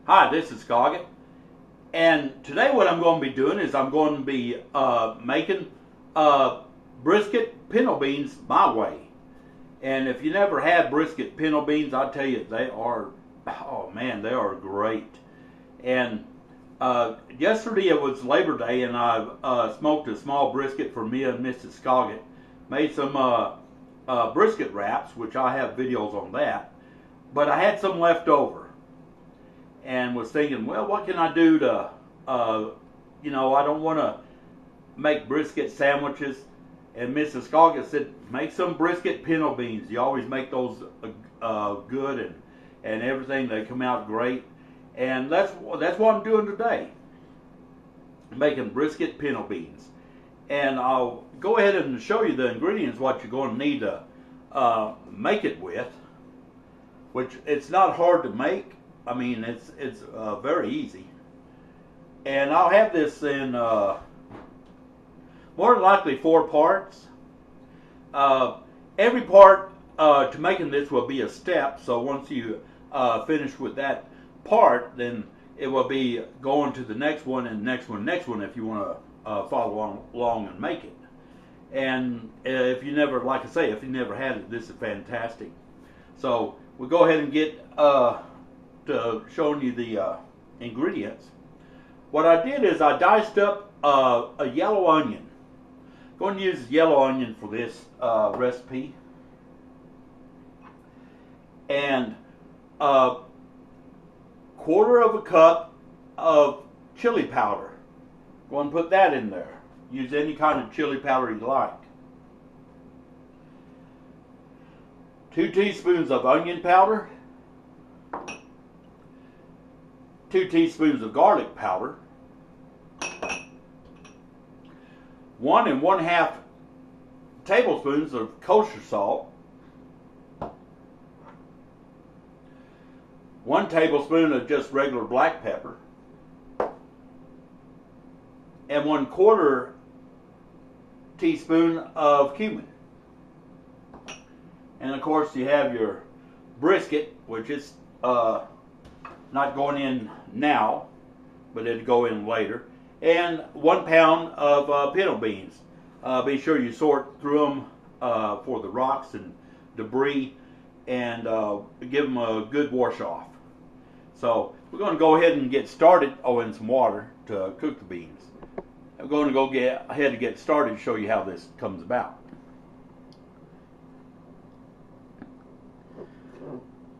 Hi, this is Scoggett, and today what I'm going to be doing is I'm going to be making brisket pinto beans my way. And if you never had brisket pinto beans, I tell you, they are, oh man, they are great. And yesterday it was Labor Day, and I smoked a small brisket for me and Mrs. Scoggett. Made some brisket wraps, which I have videos on that. But I had some left over, and was thinking, well, what can I do to, I don't want to make brisket sandwiches. And Mrs. Scoggett said, make some brisket pinto beans. You always make those good and everything. They come out great. And that's what I'm doing today, making brisket pinto beans. And I'll go ahead and show you the ingredients, what you're going to need to make it with, which it's not hard to make. I mean, it's very easy. And I'll have this in more than likely 4 parts. Every part to making this will be a step. So once you finish with that part, then it will be going to the next one and next one if you want to follow along and make it. And if you never, like I say, if you never had it, this is fantastic. So we'll go ahead and get to showing you the ingredients. What I did is I diced up a yellow onion. Going to use yellow onion for this recipe, and a 1/4 cup of chili powder. Go and put that in there. Use any kind of chili powder you like. 2 teaspoons of onion powder. 2 teaspoons of garlic powder. 1 1/2 tablespoons of kosher salt. 1 tablespoon of just regular black pepper. And 1/4 teaspoon of cumin. And of course you have your brisket, which is not going in now, but it'll go in later. And 1 pound of pinto beans. Be sure you sort through them for the rocks and debris, and give them a good wash off. So we're going to go ahead and get started. Oh, and some water to cook the beans. I'm going to go ahead and get started and show you how this comes about.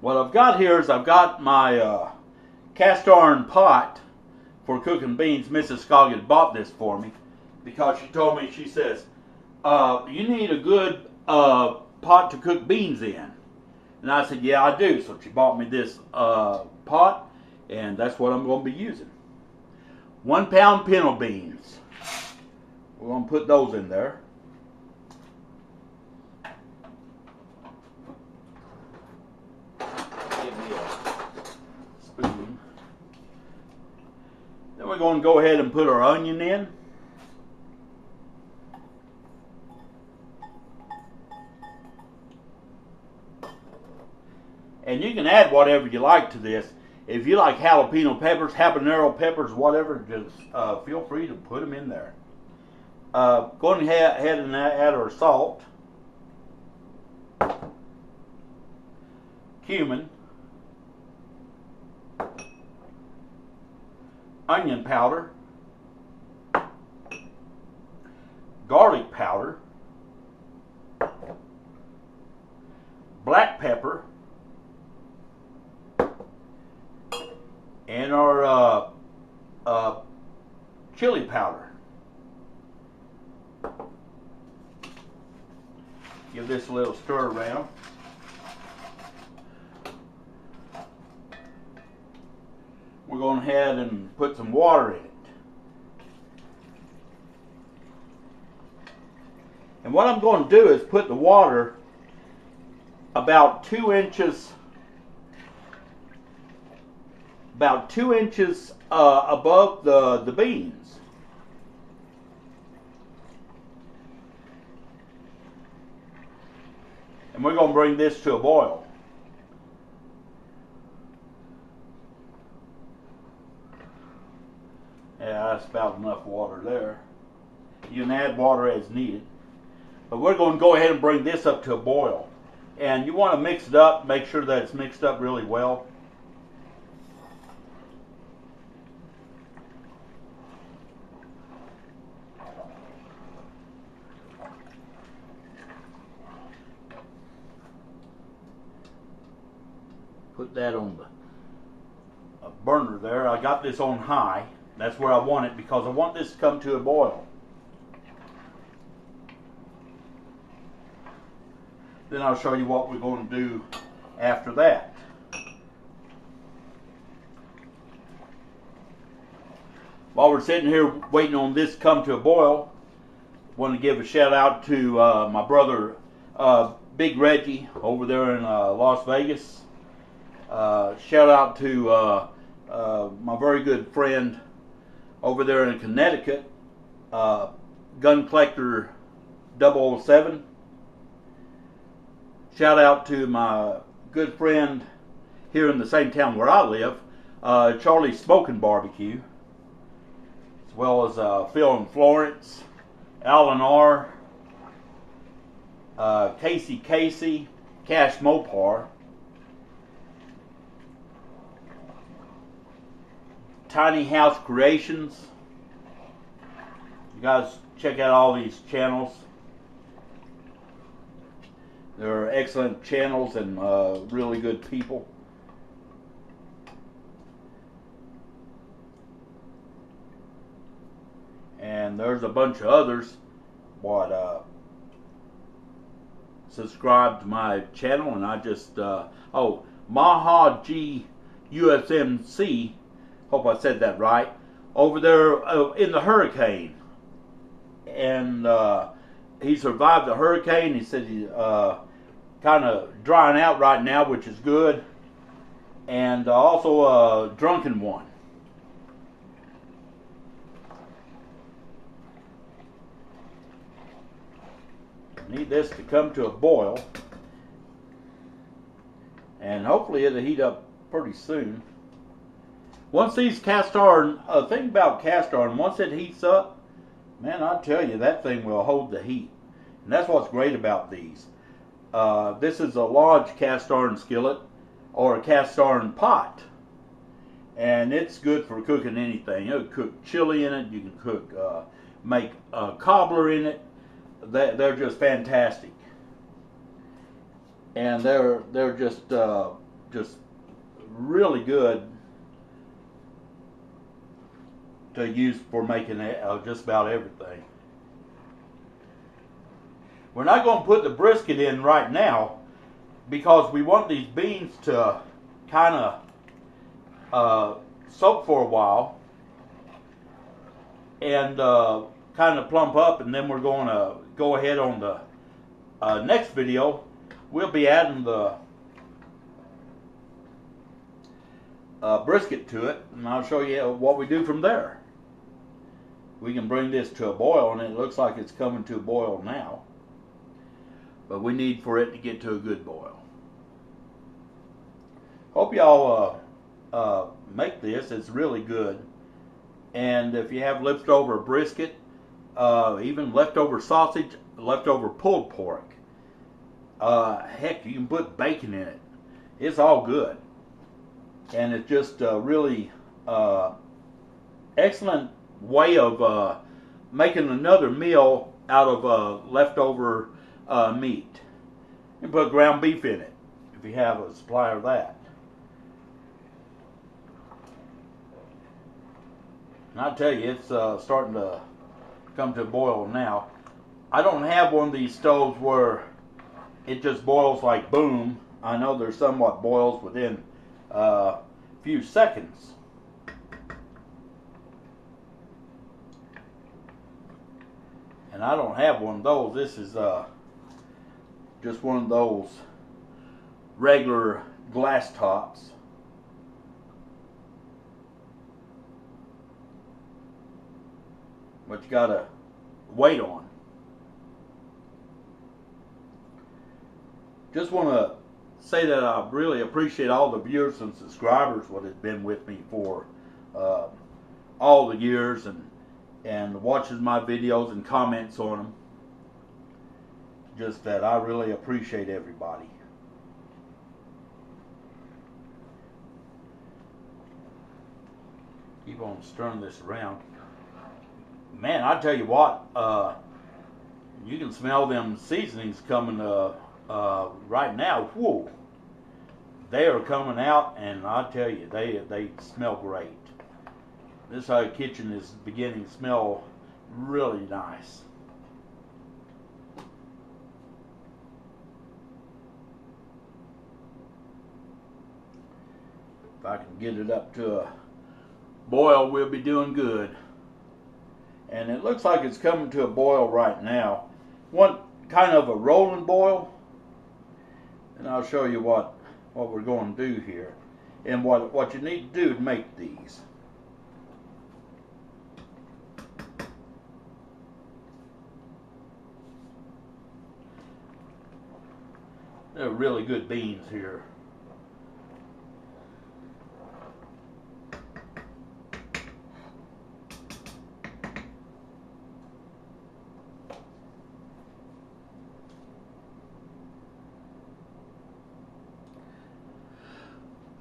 What I've got here is I've got my cast iron pot for cooking beans. Mrs. Scoggett bought this for me because she told me, she says, you need a good pot to cook beans in. And I said, yeah, I do. So she bought me this pot, and that's what I'm going to be using. 1 pound pinto beans. We're going to put those in there. Give me a spoon. Then we're going to go ahead and put our onion in. And you can add whatever you like to this. If you like jalapeno peppers, habanero peppers, whatever, just feel free to put them in there. Going ahead and add our salt, cumin, onion powder, garlic powder, black pepper, and our chili powder. Give this a little stir around. We're going ahead and put some water in it. And what I'm going to do is put the water about 2 inches above the beans. And we're going to bring this to a boil. Yeah, that's about enough water there. You can add water as needed. But we're going to go ahead and bring this up to a boil. And you want to mix it up, make sure that it's mixed up really well. Put that on the burner there. I got this on high. That's where I want it because I want this to come to a boil. Then I'll show you what we're going to do after that. While we're sitting here waiting on this to come to a boil, I want to give a shout out to my brother Big Reggie over there in Las Vegas. Shout out to my very good friend over there in Connecticut, Gun Collector 007. Shout out to my good friend here in the same town where I live, Charlie's Smoking Barbecue, as well as Phil and Florence, Alan R., Casey, Cash Mopar, Tiny House Creations. You guys check out all these channels. They're excellent channels and really good people. And there's a bunch of others what subscribe to my channel, and I just oh, Maha G USMC, hope I said that right, over there in the hurricane, and he survived the hurricane. He said he kind of drying out right now, which is good, and also a drunken one. Need this to come to a boil, and hopefully it'll heat up pretty soon. Once these cast iron, thing about cast iron, once it heats up, man, I tell you, that thing will hold the heat. And that's what's great about these. This is a large cast iron skillet or a cast iron pot, and it's good for cooking anything. You can cook chili in it. You can cook, make a cobbler in it. They're just fantastic, and they're just really good to use for making just about everything. We're not going to put the brisket in right now because we want these beans to kind of soak for a while and kind of plump up, and then we're going to go ahead on the next video. We'll be adding the brisket to it, and I'll show you what we do from there. We can bring this to a boil, and it looks like it's coming to a boil now, but we need for it to get to a good boil. Hope y'all make this. It's really good. And if you have leftover brisket, even leftover sausage, leftover pulled pork, heck, you can put bacon in it. It's all good. And it's just a really excellent way of making another meal out of leftover meat. You can put ground beef in it if you have a supply of that. And I tell you, it's starting to come to a boil now. I don't have one of these stoves where it just boils like boom. I know there's some what boils within a few seconds. And I don't have one of those. This is just one of those regular glass tops. But you gotta wait on. Just want to say that I really appreciate all the viewers and subscribers what has been with me for all the years and watches my videos and comments on them. Just that I really appreciate everybody. Keep on stirring this around. Man, I tell you what, you can smell them seasonings coming right now. Whoa, they are coming out, and I tell you, they smell great. This kitchen is beginning to smell really nice. If I can get it up to a boil, we'll be doing good. And it looks like it's coming to a boil right now. One kind of a rolling boil. And I'll show you what we're going to do here. And what you need to do to make these. They're really good beans here.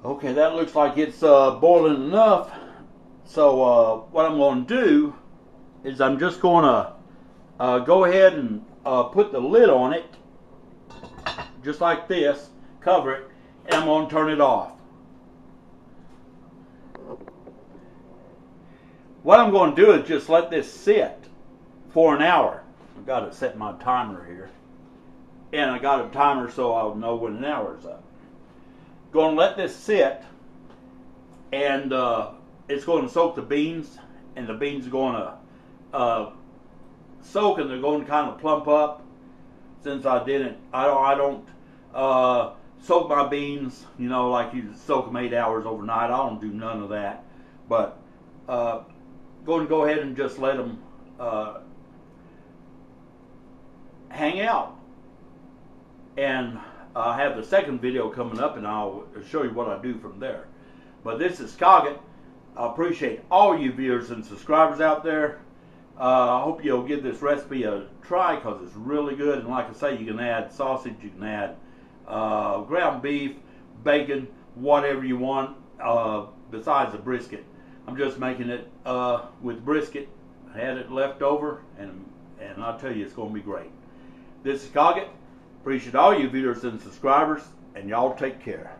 Okay, that looks like it's boiling enough. So what I'm going to do is I'm just going to go ahead and put the lid on it, just like this, cover it, and I'm going to turn it off. What I'm going to do is just let this sit for an hour. I've got to set my timer here. And I got a timer so I'll know when an hour is up. Going to let this sit, and it's going to soak the beans, and the beans are going to soak, and they're going to kind of plump up. Since I don't soak my beans, you know, like you soak them 8 hours overnight. I don't do none of that. But going to go ahead and just let them hang out. And I have the second video coming up, and I'll show you what I do from there. But this is Scoggett. I appreciate all you viewers and subscribers out there. I hope you'll give this recipe a try, because it's really good. And like I say, you can add sausage, you can add ground beef, bacon, whatever you want, besides the brisket. I'm just making it with brisket. I had it left over, and I'll tell you, it's going to be great. This is Scoggett. Appreciate all you viewers and subscribers, and y'all take care.